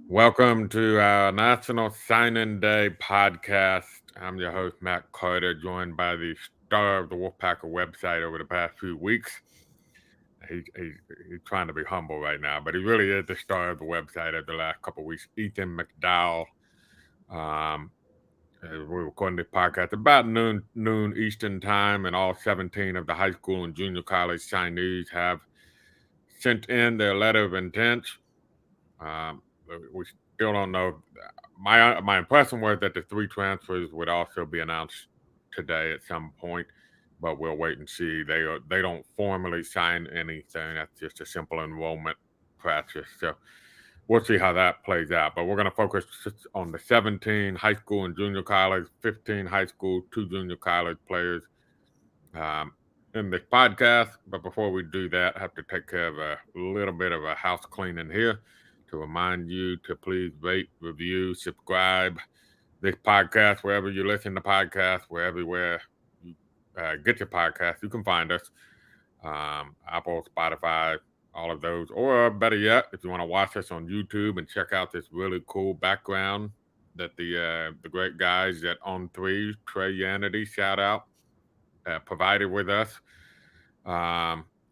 Welcome to our National Sign-In Day podcast. I'm your host, Matt Carter, joined by the star of the Wolfpacker website over the past few weeks. He's trying to be humble right now, but he really is the star of the website over the last couple of weeks, Ethan McDowell. Um, we're recording this podcast about noon Eastern time, and all 17 of the high school and junior college signees have sent in their letter of intent. Um, we still don't know. My impression was that the three transfers would also be announced today at some point, but we'll wait and see. They don't formally sign anything. That's just a simple enrollment process. So we'll see how that plays out. But we're going to focus on the 17 high school and junior college, 15 high school, 2 junior college players um, in this podcast. But before we do that, I have to take care of a little bit of a house cleaning here to remind you to please rate, review, subscribe this podcast wherever you listen to podcasts, wherever you get your podcast. You can find us, Apple, Spotify, all of those. Or better yet, if you want to watch us on YouTube and check out this really cool background that the great guys at On Three, Trey Yanity, shout out, provided with us.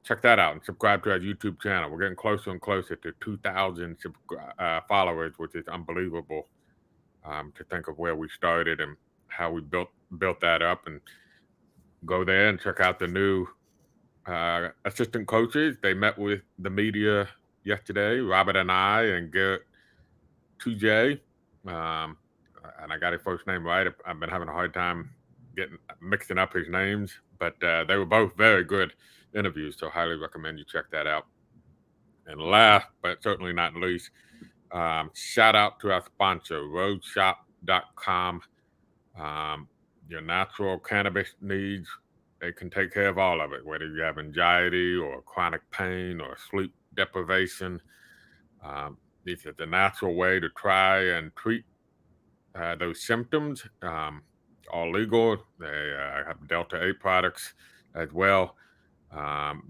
Check that out and subscribe to our YouTube channel. We're getting closer and closer to 2,000 followers, which is unbelievable to think of where we started and how we built that up. And go there and check out the new assistant coaches. They met with the media yesterday, Robert and I, and Garrett 2J. And I got his first name right. I've been having a hard time mixing up his names, but they were both very good interviews, so highly recommend you check that out. And last, but certainly not least, shout out to our sponsor, roadshop.com. Your natural cannabis needs, they can take care of all of it, whether you have anxiety or chronic pain or sleep deprivation. This is the natural way to try and treat those symptoms. All legal. They have Delta 8 products as well.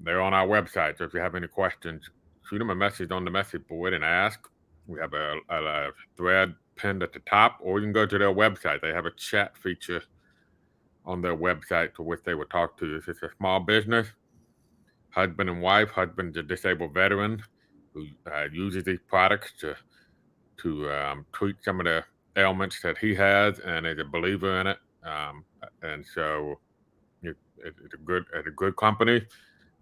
They're on our website, so if you have any questions, shoot them a message on the message board and ask. We have a thread pinned at the top, or you can go to their website. They have a chat feature on their website to which they will talk to you. It's a small business, husband and wife. Husband's a disabled veteran who uses these products to treat some of the ailments that he has, and is a believer in it. And so it's a good company,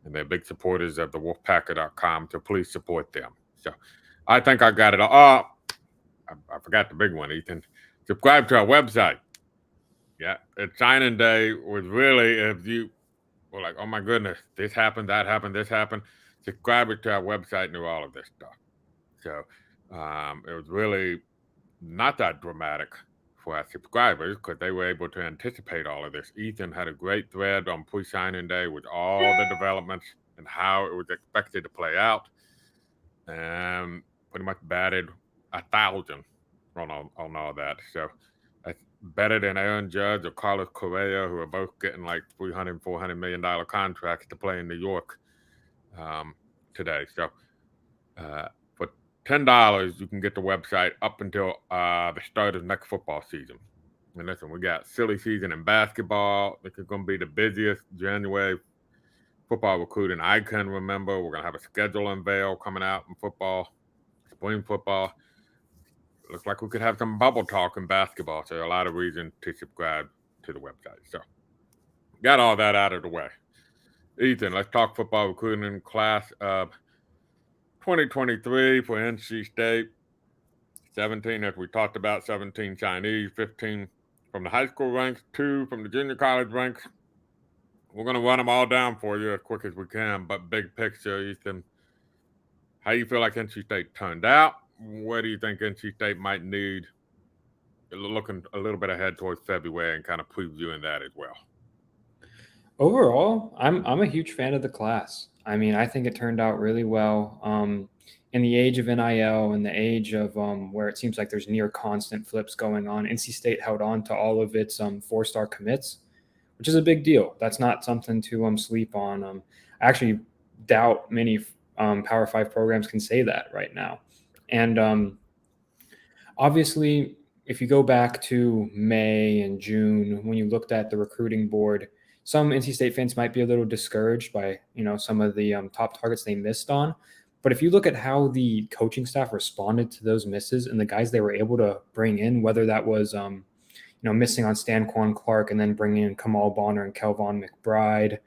and they're big supporters of the Wolfpacker.com. So please support them. So I think I got it all. I forgot the big one, Ethan. Subscribe to our website. Yeah, it's signing day was really, if you were like, oh my goodness, this happened, that happened, this happened, subscribe to our website and do all of this stuff. So it was really not that dramatic for our subscribers because they were able to anticipate all of this. Ethan had a great thread on pre-signing day with all the developments and how it was expected to play out, and pretty much batted 1,000 on all that. So that's better than Aaron Judge or Carlos Correa, who are both getting like $300, $400 million contracts to play in New York today. So for $10, you can get the website up until the start of next football season. And listen, we got silly season in basketball. This is going to be the busiest January football recruiting I can remember. We're going to have a schedule unveil coming out in football, spring football. Looks like we could have some bubble talk in basketball. So a lot of reason to subscribe to the website. So got all that out of the way. Ethan, let's talk football recruiting class of 2023 for NC State. 17, as we talked about, 17 Chinese, 15 from the high school ranks, 2 from the junior college ranks. We're going to run them all down for you as quick as we can, but big picture, Ethan, how you feel like NC State turned out? Where do you think NC State might need, looking a little bit ahead towards February and kind of previewing that as well? Overall, I'm a huge fan of the class. I mean, I think it turned out really well. In the age of NIL and the age of where it seems like there's near constant flips going on, NC State held on to all of its 4-star commits, which is a big deal. That's not something to sleep on. I actually doubt many Power 5 programs can say that right now. And Obviously, if you go back to May and June, when you looked at the recruiting board, some NC State fans might be a little discouraged by some of the top targets they missed on. But if you look at how the coaching staff responded to those misses and the guys they were able to bring in, whether that was missing on Stanquan Clark and then bringing in Kamal Bonner and Kelvon McBride,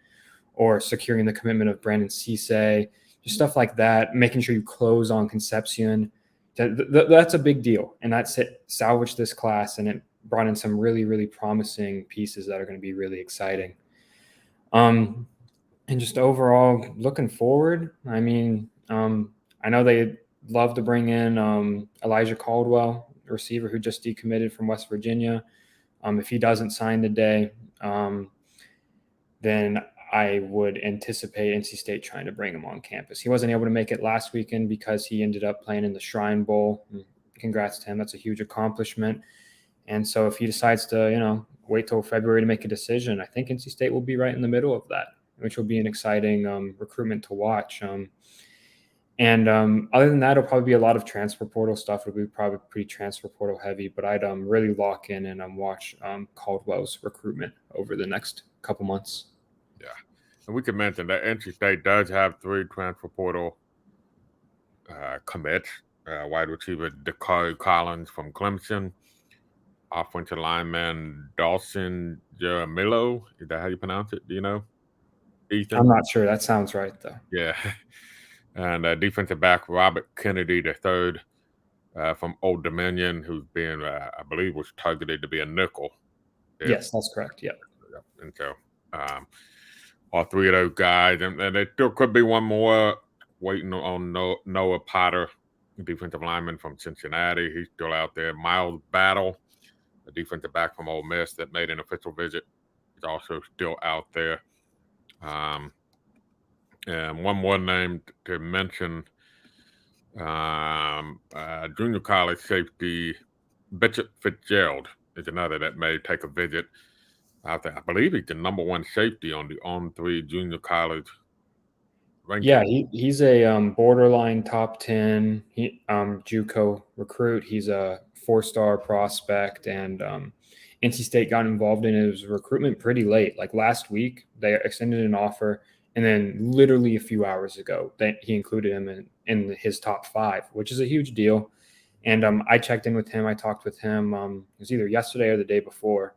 or securing the commitment of Brandon Cisse, just stuff like that, making sure you close on Concepcion. That's a big deal. And that's it, salvaged this class, and it brought in some really, really promising pieces that are going to be really exciting. And just overall, looking forward, I mean, I know they love to bring in Elijah Caldwell, a receiver who just decommitted from West Virginia. If he doesn't sign today, then I would anticipate NC State trying to bring him on campus. He wasn't able to make it last weekend because he ended up playing in the Shrine Bowl. Congrats to him. That's a huge accomplishment. And so if he decides to, wait till February to make a decision, I think NC State will be right in the middle of that, which will be an exciting recruitment to watch. And other than that, it'll probably be a lot of transfer portal stuff. It'll be probably pretty transfer portal heavy, but I'd really lock in and watch Caldwell's recruitment over the next couple months. Yeah. And we could mention that NC State does have 3 transfer portal commits. Wide receiver Dakari Collins from Clemson, offensive lineman Dawson Jaramillo. Is that how you pronounce it? Do you know? Ethan? I'm not sure. That sounds right, though. Yeah. And defensive back Robert Kennedy III from Old Dominion, who's been, I believe, was targeted to be a nickel. Yes, that's correct. Yeah. And so all 3 of those guys, and there still could be one more waiting on Noah Potter, defensive lineman from Cincinnati. He's still out there. Miles Battle, a defensive back from Ole Miss that made an official visit, is also still out there. And one more name to mention, junior college safety Bishop Fitzgerald is another that may take a visit. I believe he's the number 1 safety on the On3 junior college ranking. Yeah, he's a borderline top 10 JUCO recruit. He's a 4-star prospect, and NC State got involved in his recruitment pretty late. Like last week, they extended an offer, and then literally a few hours ago, he included him in his top 5, which is a huge deal. And I checked in with him. I talked with him. It was either yesterday or the day before.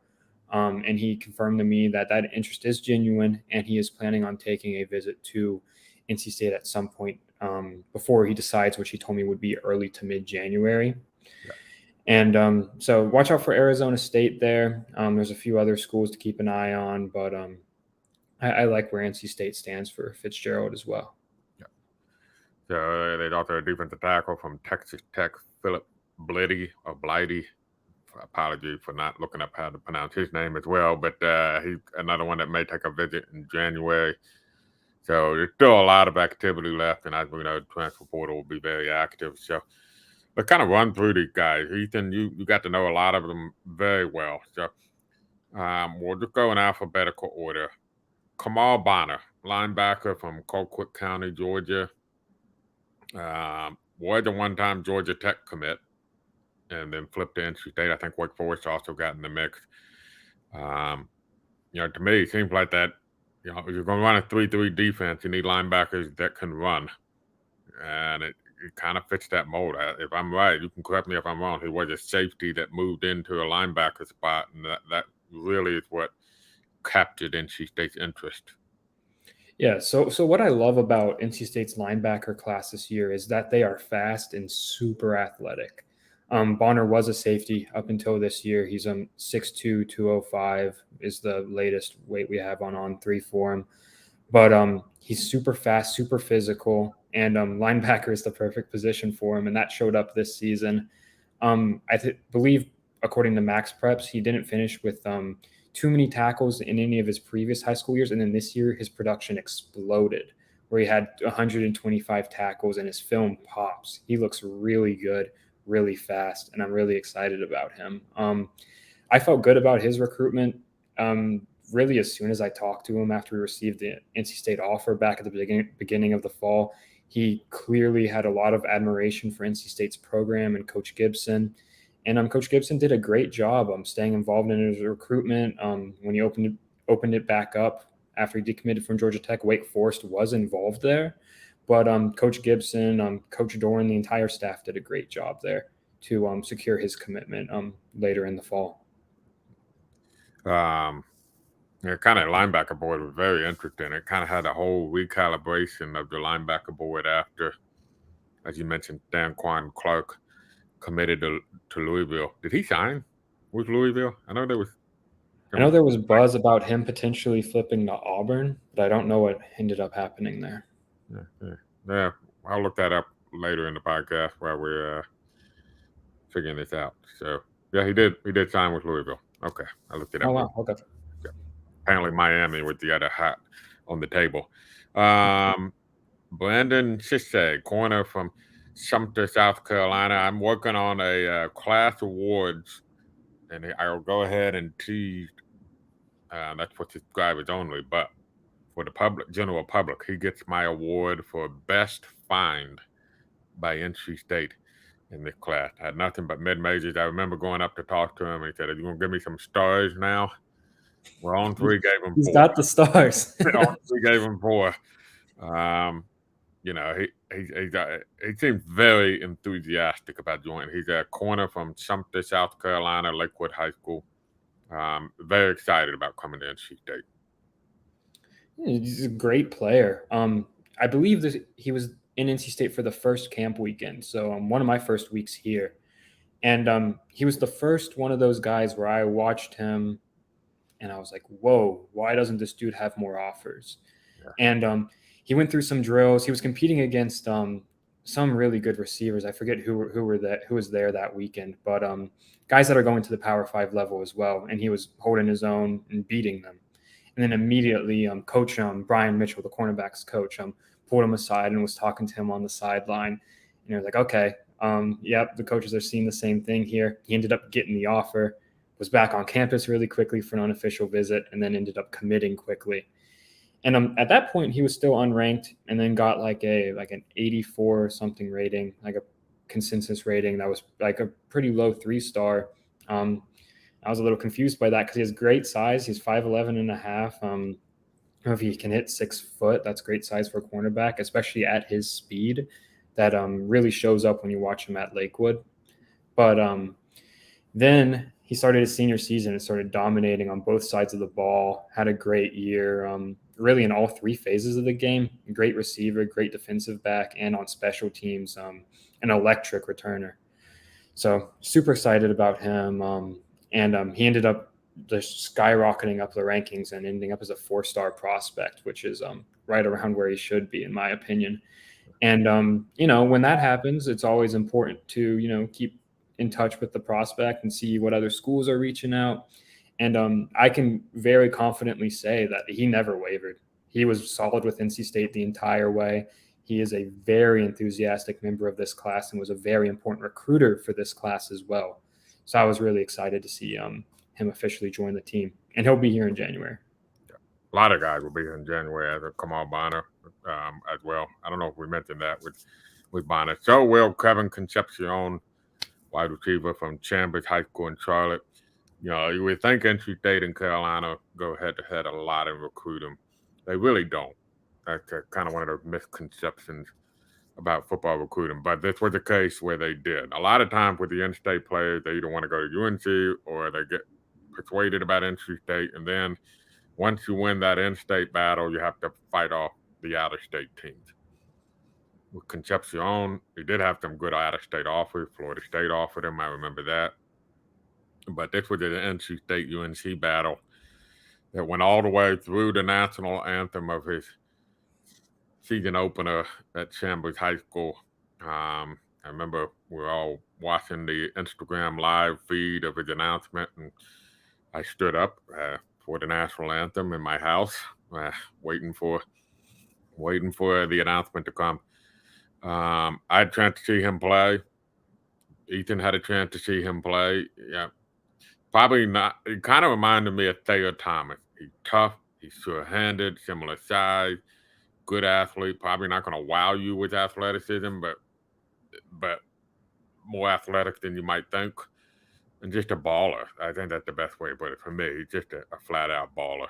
And he confirmed to me that interest is genuine, and he is planning on taking a visit to NC State at some point before he decides, which he told me would be early to mid-January. Yeah. And so watch out for Arizona State there. There's a few other schools to keep an eye on, but I like where NC State stands for Fitzgerald as well. Yeah. So there's also a defensive tackle from Texas Tech, Philip Blighty. Apology for not looking up how to pronounce his name as well, but he's another one that may take a visit in January. So there's still a lot of activity left, and as we know, the transfer portal will be very active. So let's kind of run through these guys. Ethan, you got to know a lot of them very well. So we'll just go in alphabetical order. Kamal Bonner, linebacker from Colquitt County, Georgia. Was a one-time Georgia Tech commit, and then flipped to NC State. I think Wake Forest also got in the mix. To me, it seems like that, if you're going to run a 3-3 defense, you need linebackers that can run. And it kind of fits that mold. If I'm right, you can correct me if I'm wrong. He was a safety that moved into a linebacker spot, and that really is what captured NC State's interest. Yeah, so what I love about NC State's linebacker class this year is that they are fast and super athletic. Bonner was a safety up until this year. He's 6'2", 205 is the latest weight we have on On3 for him. But he's super fast, super physical, and linebacker is the perfect position for him, and that showed up this season. I believe, according to Max Preps, he didn't finish with too many tackles in any of his previous high school years, and then this year his production exploded, where he had 125 tackles, and his film pops. He looks really good, really fast, and I'm really excited about him. I felt good about his recruitment really as soon as I talked to him after we received the NC State offer back at the beginning of the fall. He clearly had a lot of admiration for NC State's program and Coach Gibson, And Coach Gibson did a great job staying involved in his recruitment. When he opened it back up after he decommitted from Georgia Tech, Wake Forest was involved there. But Coach Gibson, Coach Doran, the entire staff did a great job there to secure his commitment later in the fall. Kind of linebacker board was very interesting. It kind of had a whole recalibration of the linebacker board after, as you mentioned, Danquan Clark committed to Louisville. Did he sign with Louisville? I know there was Buzz about him potentially flipping to Auburn, but I don't know what ended up happening there. Yeah. I'll look that up later in the podcast while we're figuring this out. So yeah, he did sign with Louisville. Okay, I looked it up. Oh wow, okay. Yeah. Apparently Miami with the other hat on the table. Brandon Cisse, corner from Sumter, South Carolina. I'm working on a class awards, and I'll go ahead and tease. That's for subscribers only, but for the general public, he gets my award for best find by NC State in this class. I had nothing but mid majors. I remember going up to talk to him, and he said, "Are you gonna give me some stars now?" Well, on three gave him 4. He's got the stars. On three gave him 4. He seems very enthusiastic about joining. He's a corner from Sumter, South Carolina, Lakewood High School. Very excited about coming to NC State. He's a great player. I believe that he was in NC State for the first camp weekend, so one of my first weeks here, and he was the first one of those guys where I watched him, and I was like, "Whoa, why doesn't this dude have more offers?" Yeah. And he went through some drills. He was competing against some really good receivers. I forget who was there that weekend, but guys that are going to the Power 5 level as well, and he was holding his own and beating them. And then immediately, Coach Brian Mitchell, the cornerbacks coach, pulled him aside and was talking to him on the sideline. And he was like, "Okay, yep, the coaches are seeing the same thing here." He ended up getting the offer, was back on campus really quickly for an unofficial visit, and then ended up committing quickly. And at that point, he was still unranked, and then got like an 84 or something rating, like a consensus rating that was like a pretty low 3-star. I was a little confused by that because he has great size. He's 5'11 and a half. I don't know if he can hit 6 foot. That's great size for a cornerback, especially at his speed. That really shows up when you watch him at Lakewood. But then he started his senior season and started dominating on both sides of the ball. Had a great year, really in all 3 phases of the game. Great receiver, great defensive back, and on special teams, an electric returner. So super excited about him. And he ended up just skyrocketing up the rankings and ending up as a 4-star prospect, which is right around where he should be, in my opinion. And, when that happens, it's always important to, keep in touch with the prospect and see what other schools are reaching out. And I can very confidently say that he never wavered. He was solid with NC State the entire way. He is a very enthusiastic member of this class and was a very important recruiter for this class as well. So I was really excited to see him officially join the team, and he'll be here in January. A lot of guys will be here in January, as a Kamal Bonner as well. I don't know if we mentioned that with Bonner. So will Kevin Concepcion, wide receiver from Chambers High School in Charlotte. You would think NC State and Carolina go head-to-head a lot in recruiting. They really don't. That's kind of one of those misconceptions about football recruiting, but this was a case where they did. A lot of times with the in-state players, they either want to go to UNC or they get persuaded about NC State, and then once you win that in-state battle, you have to fight off the out-of-state teams. With Concepcion, he did have some good out-of-state offers. Florida State offered him, I remember that. But this was an NC State UNC battle that went all the way through the national anthem of his season opener at Chambers High School. I remember we were all watching the Instagram live feed of his announcement, and I stood up for the national anthem in my house, waiting for the announcement to come. I had a chance to see him play. Ethan had a chance to see him play. Yeah, probably not. It kind of reminded me of Thayer Thomas. He's tough. He's sure-handed, similar size. Good athlete, probably not going to wow you with athleticism, but more athletic than you might think. and just a baller. I think that's the best way to put it for me. He's just a flat out baller.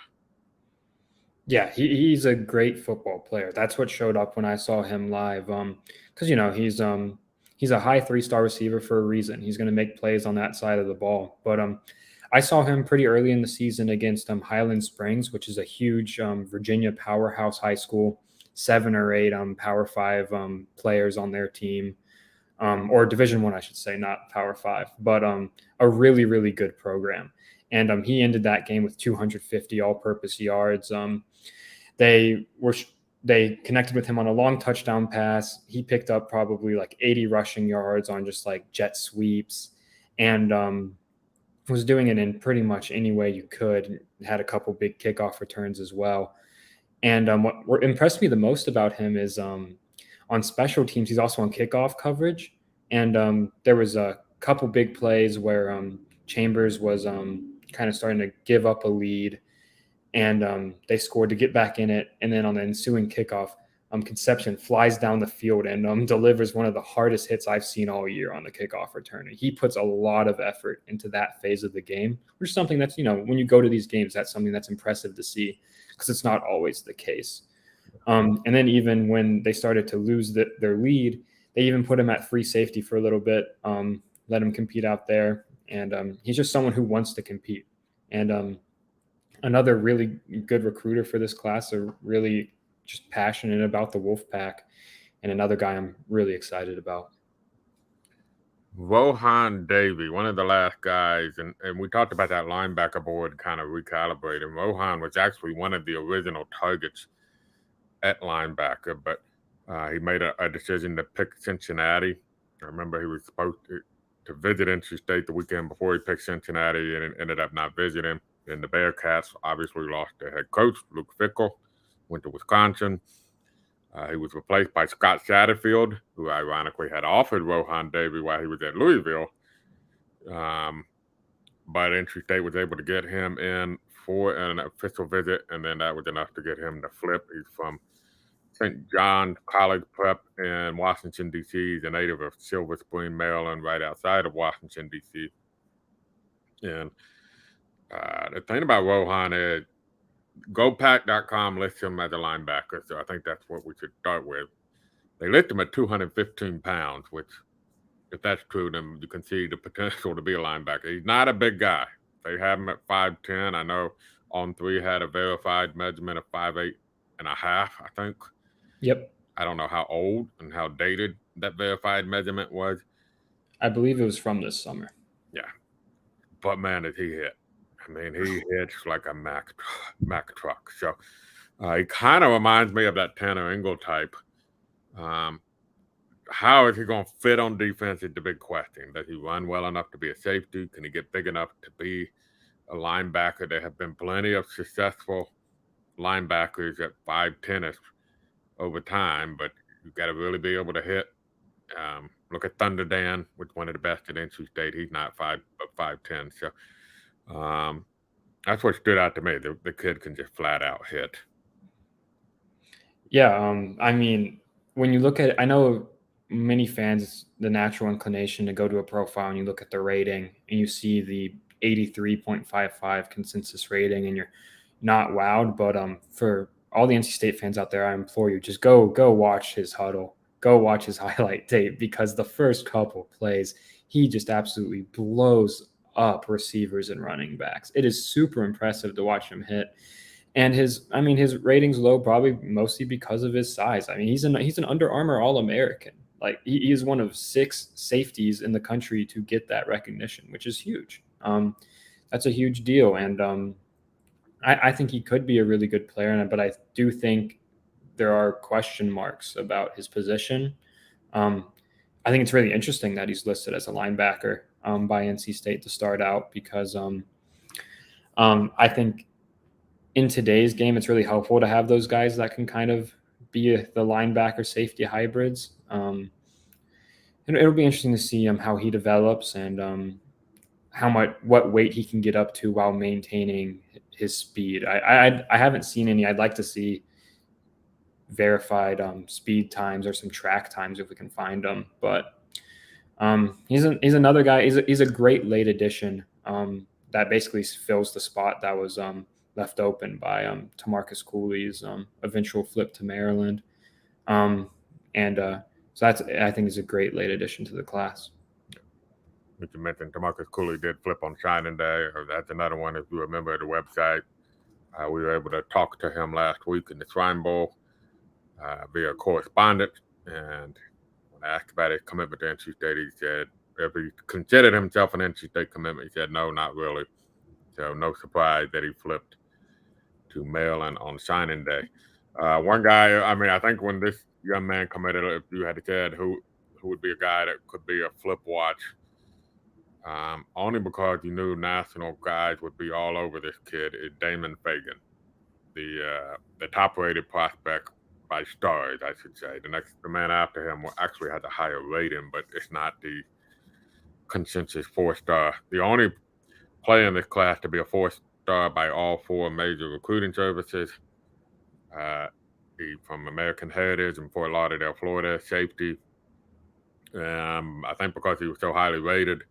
Yeah, he's a great football player. That's what showed up when I saw him live. Because he's a high 3-star receiver for a reason. He's going to make plays on that side of the ball. But I saw him pretty early in the season against Highland Springs, which is a huge Virginia powerhouse high school. 7 or 8 Power Five players on their team, or Division One, I should say, not Power Five, but a really really good program. And he ended that game with 250 all-purpose yards. They were they connected with him on a long touchdown pass. He picked up probably like 80 rushing yards on just like jet sweeps, and was doing it in pretty much any way you could. Had a couple big kickoff returns as well. And what impressed me the most about him is on special teams, he's also on kickoff coverage. And there was a couple big plays where Chambers was kind of starting to give up a lead, and they scored to get back in it. And then on the ensuing kickoff, Conception flies down the field and delivers one of the hardest hits I've seen all year on the kickoff return. He puts a lot of effort into that phase of the game, which is something that's, when you go to these games, that's something that's impressive to see because it's not always the case. And then even when they started to lose their lead, they even put him at free safety for a little bit, let him compete out there. And he's just someone who wants to compete. And another really good recruiter for this class, are really just passionate about the Wolfpack, and another guy I'm really excited about. Rohan Davey, one of the last guys, and we talked about that linebacker board kind of recalibrating. Rohan was actually one of the original targets at linebacker, but he made a decision to pick Cincinnati. I remember he was supposed to visit NC State the weekend before he picked Cincinnati, and ended up not visiting. And the Bearcats obviously lost their head coach, Luke Fickell, went to Wisconsin. He was replaced by Scott Satterfield, who ironically had offered Rohan Davey while he was at Louisville. But NC State was able to get him in for an official visit, and then that was enough to get him to flip. He's from St. John's College Prep in Washington, D.C. He's a native of Silver Spring, Maryland, right outside of Washington, D.C. And the thing about Rohan is GoPack.com lists him as a linebacker, so I think that's what we should start with. They list him at 215 pounds, which, if that's true, then you can see the potential to be a linebacker. He's not a big guy. They have him at 5'10". I know On3 had a verified measurement of 5'8 and a half, I think. Yep. I don't know how old and how dated that verified measurement was. I believe it was from this summer. Yeah. But man, did he hit. I mean, he hits like a Mack truck. So he kind of reminds me of that Tanner Engel type. How is he going to fit on defense is the big question. Does he run well enough to be a safety? Can he get big enough to be a linebacker? There have been plenty of successful linebackers at 5'10" over time, but you've got to really be able to hit. Look at Thunder Dan, which one of the best at NC State. He's not 5'10". So that's what stood out to me. The kid can just flat out hit. Yeah, I mean, when you look at, I know many fans, the natural inclination to go to a profile and you look at the rating and you see the 83.55 consensus rating and you're not wowed. But for all the NC State fans out there, I implore you, just go watch his huddle, go watch his highlight tape, because the first couple plays, he just absolutely blows up receivers and running backs. It is super impressive to watch him hit. And his rating's low probably mostly because of his size. I mean, he's an Under Armour All-American. Like he is one of 6 safeties in the country to get that recognition, which is huge. That's a huge deal, and I think he could be a really good player. But I do think there are question marks about his position. I think it's really interesting that he's listed as a linebacker by NC State to start out, because I think in today's game, it's really helpful to have those guys that can kind of be the linebacker safety hybrids. It'll be interesting to see how he develops, and what weight he can get up to while maintaining his speed. I haven't seen any. I'd like to see verified speed times or some track times if we can find them. But He's another guy. He's a great late addition. That basically fills the spot that was left open by Tamarcus Cooley's eventual flip to Maryland. Um, and so I think is a great late addition to the class. Which you mentioned, Tamarcus Cooley did flip on signing day. That's another one, if you remember the website. We were able to talk to him last week in the Shrine Bowl via correspondence. And when I asked about his commitment to NC State, he said if he considered himself an NC State commitment, he said no, not really. So no surprise that he flipped to Maryland on signing day. One guy, I mean, I think when this young man committed, if you had said who would be a guy that could be a flip watch, only because you knew national guys would be all over this kid, is Damon Fagan, the top-rated prospect by Stars, I should say. The man after him actually has a higher rating, but it's not the consensus 4-star. The only player in this class to be a 4-star by all 4 major recruiting services. He from American Heritage in Fort Lauderdale, Florida, safety. I think because he was so highly rated,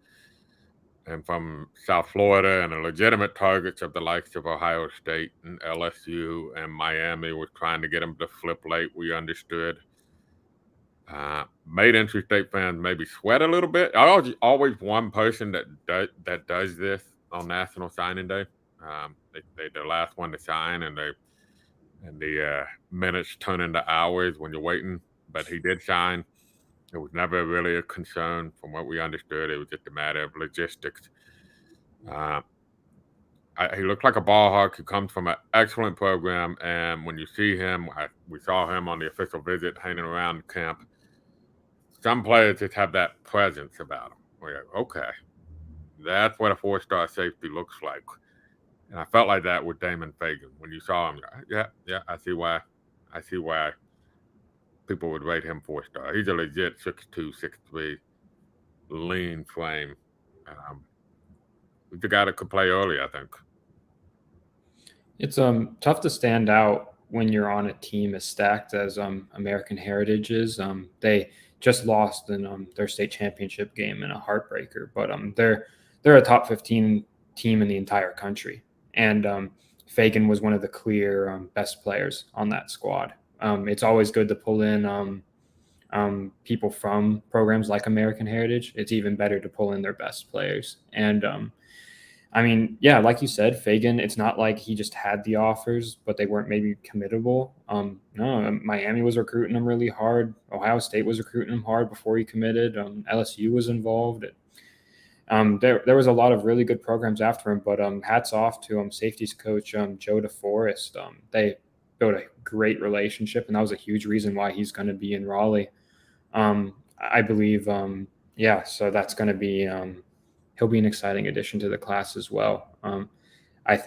and from South Florida, and the legitimate targets of the likes of Ohio State and LSU and Miami was trying to get him to flip late, we understood. Made NC State fans maybe sweat a little bit. Always one person that does this on National Signing Day. They're the last one to sign, and the minutes turn into hours when you're waiting. But he did sign. It was never really a concern from what we understood. It was just a matter of logistics. He looked like a ball hawk who comes from an excellent program. And when you see him, we saw him on the official visit hanging around camp. Some players just have that presence about them. We're like, okay, that's what a 4-star safety looks like. And I felt like that with Damon Fagan. When you saw him, yeah, I see why people would rate him 4-star. He's a legit 6'2", 6'3", lean frame. He's the guy that could play early, I think. It's tough to stand out when you're on a team as stacked as American Heritage is. They just lost in their state championship game in a heartbreaker, but they're a top 15 team in the entire country, and Fagan was one of the clear best players on that squad. It's always good to pull in people from programs like American Heritage. It's even better to pull in their best players. And I mean, yeah, like you said, Fagan, it's not like he just had the offers, but they weren't maybe committable. No, Miami was recruiting him really hard. Ohio State was recruiting him hard before he committed. LSU was involved. There was a lot of really good programs after him, but hats off to safeties coach Joe DeForest. They built a great relationship, and that was a huge reason why he's going to be in Raleigh. I believe, yeah, so that's going to be he'll be an exciting addition to the class as well. I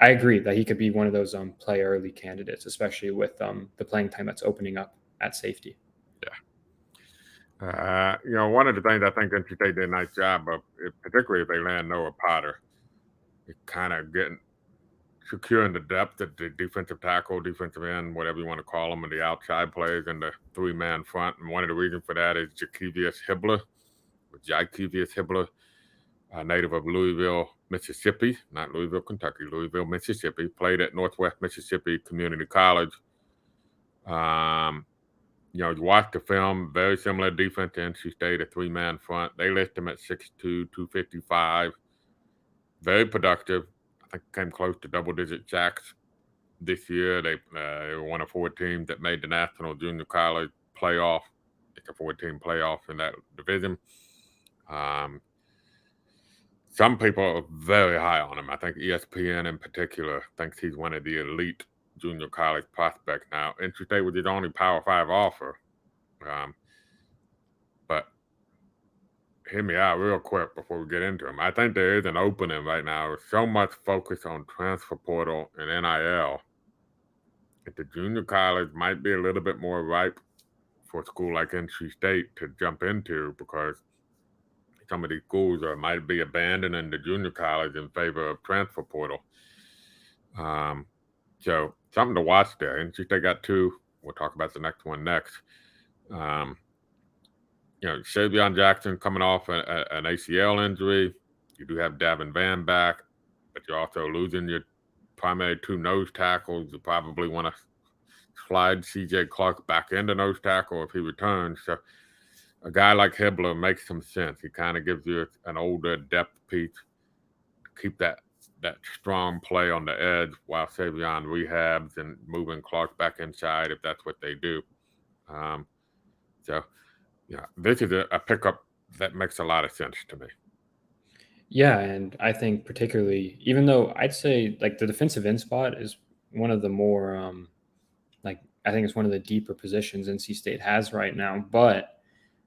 agree that he could be one of those play early candidates, especially with the playing time that's opening up at safety. Yeah. One of the things I think NC State did a nice job of, particularly if they land Noah Potter, is kind of securing the depth at the defensive tackle, defensive end, whatever you want to call them, and the outside players and the 3-man front. And one of the reasons for that is Jakevius Hibbler, native of Louisville, Mississippi, not Louisville, Kentucky, Louisville, Mississippi, played at Northwest Mississippi Community College. You watch the film, very similar defense to NC State, a 3-man front. They list him at 6'2", 255. Very productive. I think came close to double-digit sacks this year. They were one of 4 teams that made the National Junior College playoff. It's a 4-team playoff in that division. Some people are very high on him. I think ESPN in particular thinks he's one of the elite junior college prospects. Now, NC State was his only Power 5 offer. But hear me out real quick before we get into him. I think there is an opening right now. There's so much focus on transfer portal and NIL that the junior college might be a little bit more ripe for a school like NC State to jump into, because some of these schools might be abandoning the junior college in favor of transfer portal. So something to watch there. NC State got 2. We'll talk about the next one next. Savion Jackson coming off an ACL injury. You do have Davin Van back, but you're also losing your primary two nose tackles. You probably want to slide C.J. Clark back into nose tackle if he returns. So a guy like Hibbler makes some sense. He kind of gives you an older depth piece to keep that strong play on the edge while Savion rehabs and moving Clark back inside if that's what they do. Um, so, this is a pickup that makes a lot of sense to me. Yeah, and I think particularly, even though I'd say like the defensive end spot is one of the more like I think it's one of the deeper positions NC State has right now. But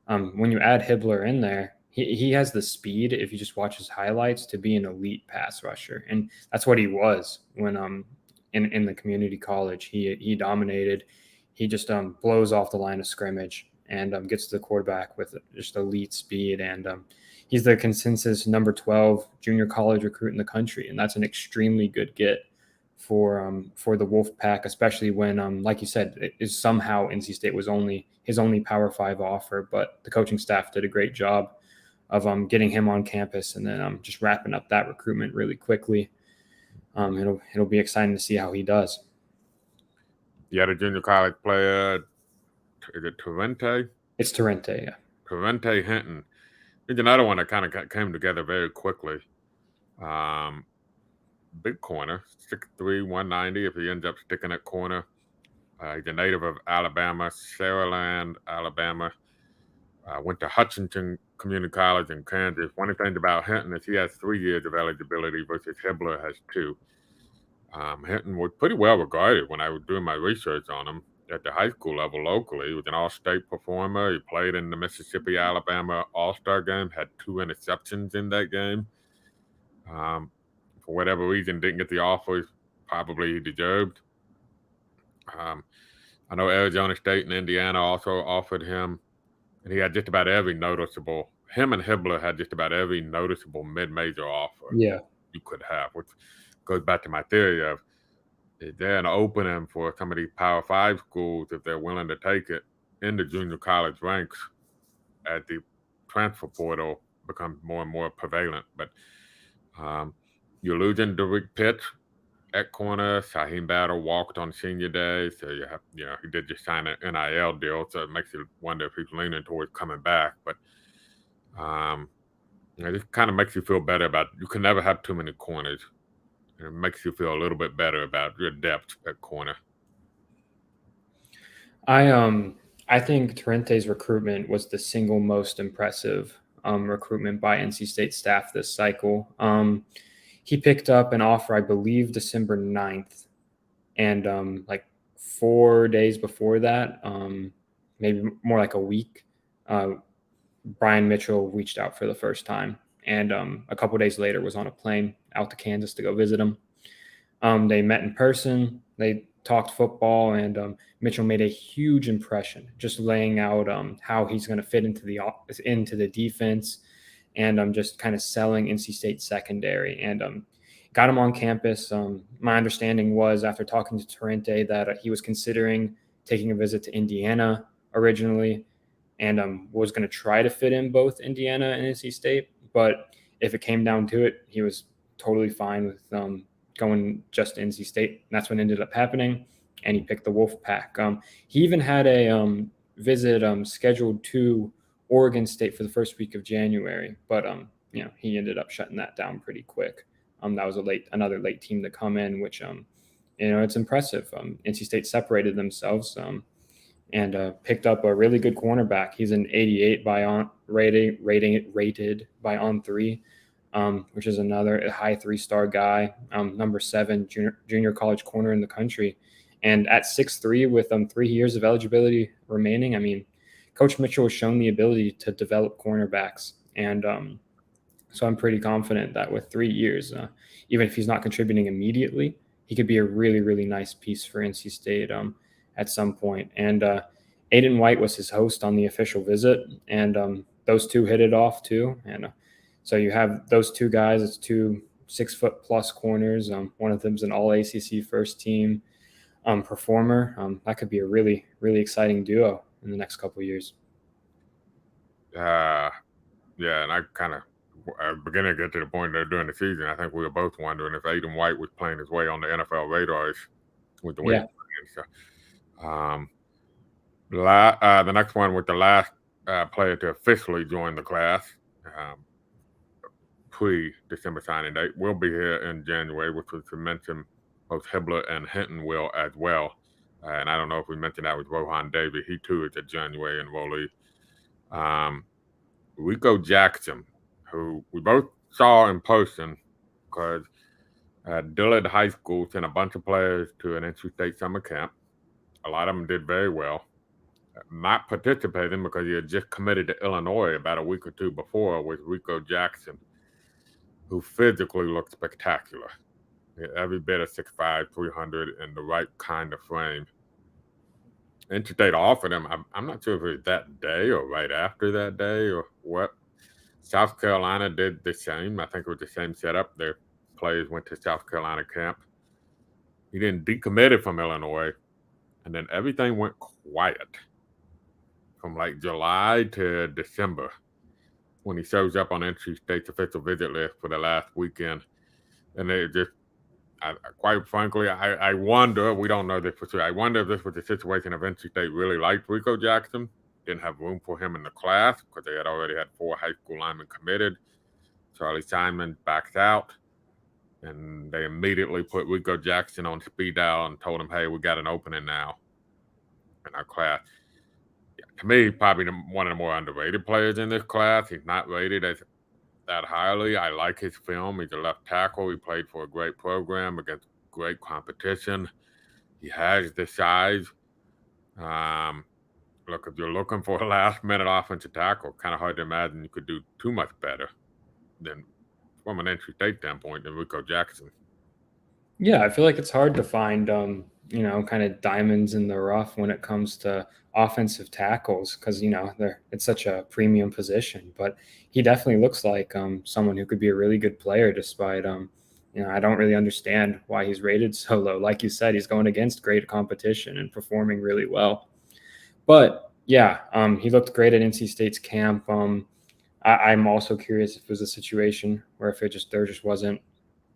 when you add Hibbler in there, he has the speed, if you just watch his highlights, to be an elite pass rusher. And that's what he was when in the community college. He dominated. He just blows off the line of scrimmage and gets to the quarterback with just elite speed. And he's the consensus number 12 junior college recruit in the country. And that's an extremely good get for the Wolfpack, especially when, like you said, it is somehow NC State was his only Power 5 offer, but the coaching staff did a great job of getting him on campus and then just wrapping up that recruitment really quickly. It'll be exciting to see how he does. The junior college player, is it Torrente? It's Torrente, yeah. Torrente Hinton. He's another one that kind of came together very quickly. Big corner, 6'3", 190 if he ends up sticking at corner. He's a native of Alabama, Saraland, Alabama. Went to Hutchinson Community College in Kansas. One of the things about Hinton is he has 3 years of eligibility versus Hibbler has 2. Hinton was pretty well regarded when I was doing my research on him at the high school level locally. He was an all-state performer. He played in the Mississippi-Alabama All-Star game, had 2 interceptions in that game. For whatever reason, didn't get the offers probably he deserved. I know Arizona State and Indiana also offered him, and he had just about every noticeable. Him and Hibbler had just about every noticeable mid-major offer you could have, which goes back to my theory of is there an opening for some of these Power 5 schools if they're willing to take it in the junior college ranks as the transfer portal becomes more and more prevalent. But you're losing Derek Pitts at corner. Shaheem Battle walked on senior day, so he did just sign an NIL deal, so it makes you wonder if he's leaning towards coming back. But it kind of makes you feel better about you can never have too many corners. It makes you feel a little bit better about your depth at corner. I think Torrente's recruitment was the single most impressive recruitment by NC State staff this cycle. He picked up an offer, I believe, December 9th. And like 4 days before that, maybe more like a week, Brian Mitchell reached out for the first time. And a couple days later was on a plane out to Kansas to go visit him. They met in person. They talked football, and Mitchell made a huge impression, just laying out how he's going to fit into the defense, and just kind of selling NC State secondary, and got him on campus. My understanding was after talking to Torrente that he was considering taking a visit to Indiana originally, and was going to try to fit in both Indiana and NC State. But if it came down to it, he was totally fine with going just to NC State. And that's what ended up happening. And he picked the Wolfpack. He even had a visit scheduled to Oregon State for the first week of January. But, he ended up shutting that down pretty quick. That was another late team to come in, which, it's impressive. NC State separated themselves and picked up a really good cornerback. He's an 88 rated by On3. Which is another high 3-star guy, number 7 junior college corner in the country. And at 6'3", with 3 years of eligibility remaining, I mean, Coach Mitchell has shown the ability to develop cornerbacks. And so I'm pretty confident that with 3 years, even if he's not contributing immediately, he could be a really, really nice piece for NC State at some point. And Aiden White was his host on the official visit, and those two hit it off too. And so you have those 2 guys. It's 2 6-foot-plus corners. One of them's an all-ACC first-team performer. That could be a really, really exciting duo in the next couple of years. Yeah, and I kind of beginning to get to the point there during the season. I think we were both wondering if Aiden White was playing his way on the NFL radars with the way Yeah. he's playing. So, the next one was the last player to officially join the class. Pre-December signing date will be here in January, which was to mention both Hibbler and Hinton will as well. And I don't know if we mentioned that with Rohan Davey. He too is a January enrollee. Rico Jackson, who we both saw in person because Dillard High School sent a bunch of players to an NC State summer camp. A lot of them did very well. Not participating because he had just committed to Illinois about a week or two before was Rico Jackson, who physically looked spectacular. Every bit of 6'5", 300, and the right kind of frame. NC State offered him. I'm not sure if it was that day or right after that day or what. South Carolina did the same. I think it was the same setup. Their players went to South Carolina camp. He then decommitted from Illinois, and then everything went quiet from like July to December when he shows up on NC State's official visit list for the last weekend. And they just, quite frankly, I wonder, we don't know this for sure, I wonder if this was a situation of NC State really liked Rico Jackson, didn't have room for him in the class because they had already had 4 high school linemen committed. Charlie Simon backs out, and they immediately put Rico Jackson on speed dial and told him, hey, we got an opening now in our class. Yeah, to me, probably one of the more underrated players in this class. He's not rated as that highly. I like his film. He's a left tackle. He played for a great program against great competition. He has the size. Look, if you're looking for a last-minute offensive tackle, kind of hard to imagine you could do too much better than, from an NC State standpoint, than Rico Jackson. Yeah, I feel like it's hard to find, kind of diamonds in the rough when it comes to offensive tackles because it's such a premium position. But he definitely looks like someone who could be a really good player, despite I don't really understand why he's rated so low. Like you said, he's going against great competition and performing really well. But yeah, he looked great at NC State's camp. I'm also curious if it was a situation where if there just wasn't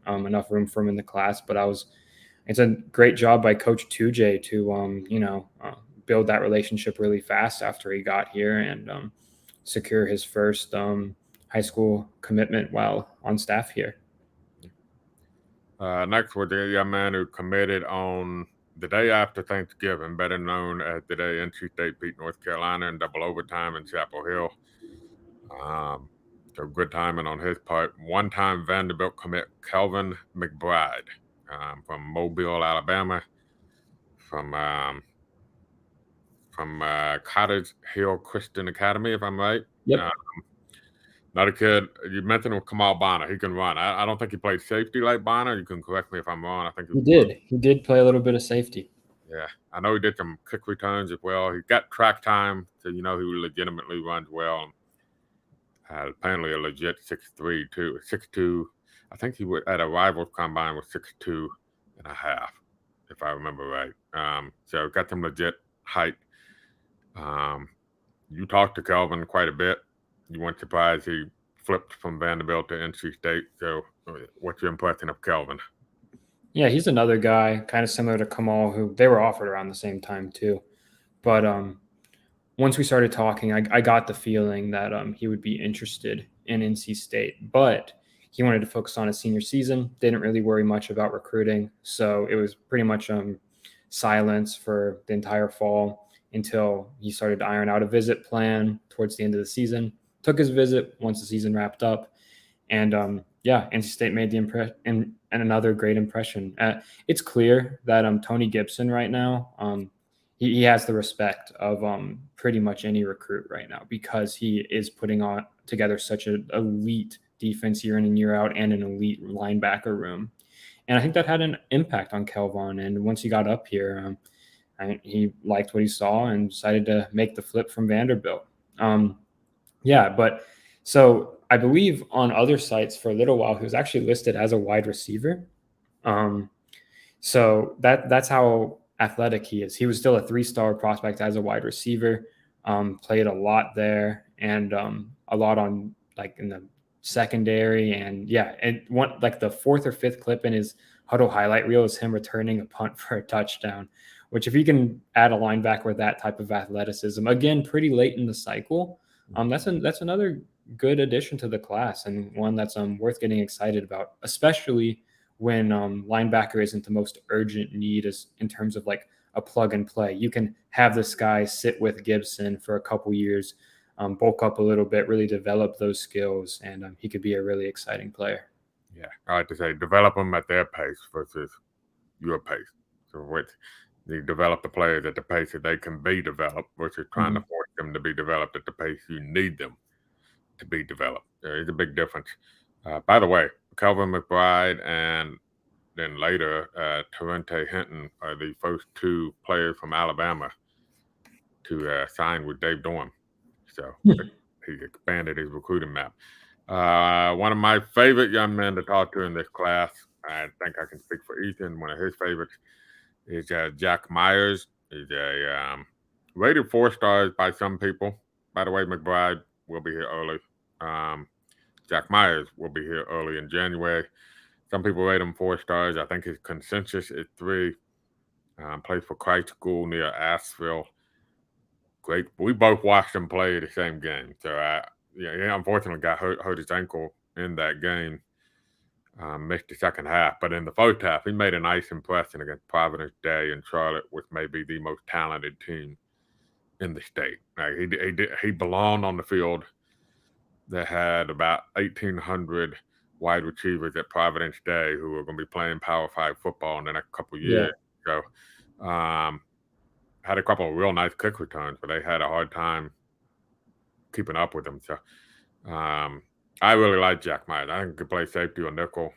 enough room for him in the class. But it's a great job by Coach 2J to build that relationship really fast after he got here and secure his first high school commitment while on staff here. Next was a young man who committed on the day after Thanksgiving, better known as the day NC State beat North Carolina in double overtime in Chapel Hill. So good timing on his part. One-time Vanderbilt commit Kelvin McBride from Mobile, Alabama, from Cottage Hill Christian Academy, if I'm right. Yep. Another kid, you mentioned with Kamal Bonner. He can run. I don't think he played safety like Bonner. You can correct me if I'm wrong. I think he did. He did play a little bit of safety. Yeah, I know he did some kick returns as well. He got track time, so he legitimately runs well. Apparently a legit 6'3", too. 6'2". I think he was at a Rivals combine with 6'2 and a half, if I remember right. So got some legit height. You talked to Kelvin quite a bit. You weren't surprised he flipped from Vanderbilt to NC State. So what's your impression of Kelvin? Yeah, he's another guy kind of similar to Kamal, who they were offered around the same time too. But once we started talking, I got the feeling that he would be interested in NC State, but he wanted to focus on his senior season. Didn't really worry much about recruiting, so it was pretty much silence for the entire fall until he started to iron out a visit plan towards the end of the season. Took his visit once the season wrapped up, and NC State made the impression and another great impression. It's clear that Tony Gibson right now. He has the respect of pretty much any recruit right now because he is putting on together such an elite defense year in and year out and an elite linebacker room. And I think that had an impact on Kelvin. And once he got up here, he liked what he saw and decided to make the flip from Vanderbilt. But so I believe on other sites for a little while, he was actually listed as a wide receiver. So that's how athletic he is. He was still a 3-star prospect as a wide receiver, played a lot there, and a lot on like in the secondary. And yeah, and one like the fourth or fifth clip in his huddle highlight reel is him returning a punt for a touchdown. Which, if you can add a linebacker with that type of athleticism, again, pretty late in the cycle, that's another good addition to the class, and one that's worth getting excited about, especially when linebacker isn't the most urgent need as in terms of like a plug and play. You can have this guy sit with Gibson for a couple years, bulk up a little bit, really develop those skills, and he could be a really exciting player. Yeah, I like to say develop them at their pace versus your pace. So what you develop the players at the pace that they can be developed versus trying to force them to be developed at the pace you need them to be developed. There is a big difference. By the way, Calvin McBride and then later Terrence Hinton are the first two players from Alabama to sign with Dave Dorn. So he expanded his recruiting map. One of my favorite young men to talk to in this class, I think I can speak for Ethan, one of his favorites is Jack Myers. He's a rated 4 stars by some people. By the way, McBride will be here early. Jack Myers will be here early in January. Some people rate him 4 stars. I think his consensus is 3. Plays for Christ School near Asheville. Great. We both watched him play the same game. So, he unfortunately got hurt his ankle in that game. Missed the second half. But in the first half, he made a nice impression against Providence Day in Charlotte, which may be the most talented team in the state. He belonged on the field. They had about 1,800 wide receivers at Providence Day who are going to be playing Power 5 football in the next couple of years. So, had a couple of real nice kick returns, but they had a hard time keeping up with him. So, I really like Jack Myers. I think he could play safety or nickel.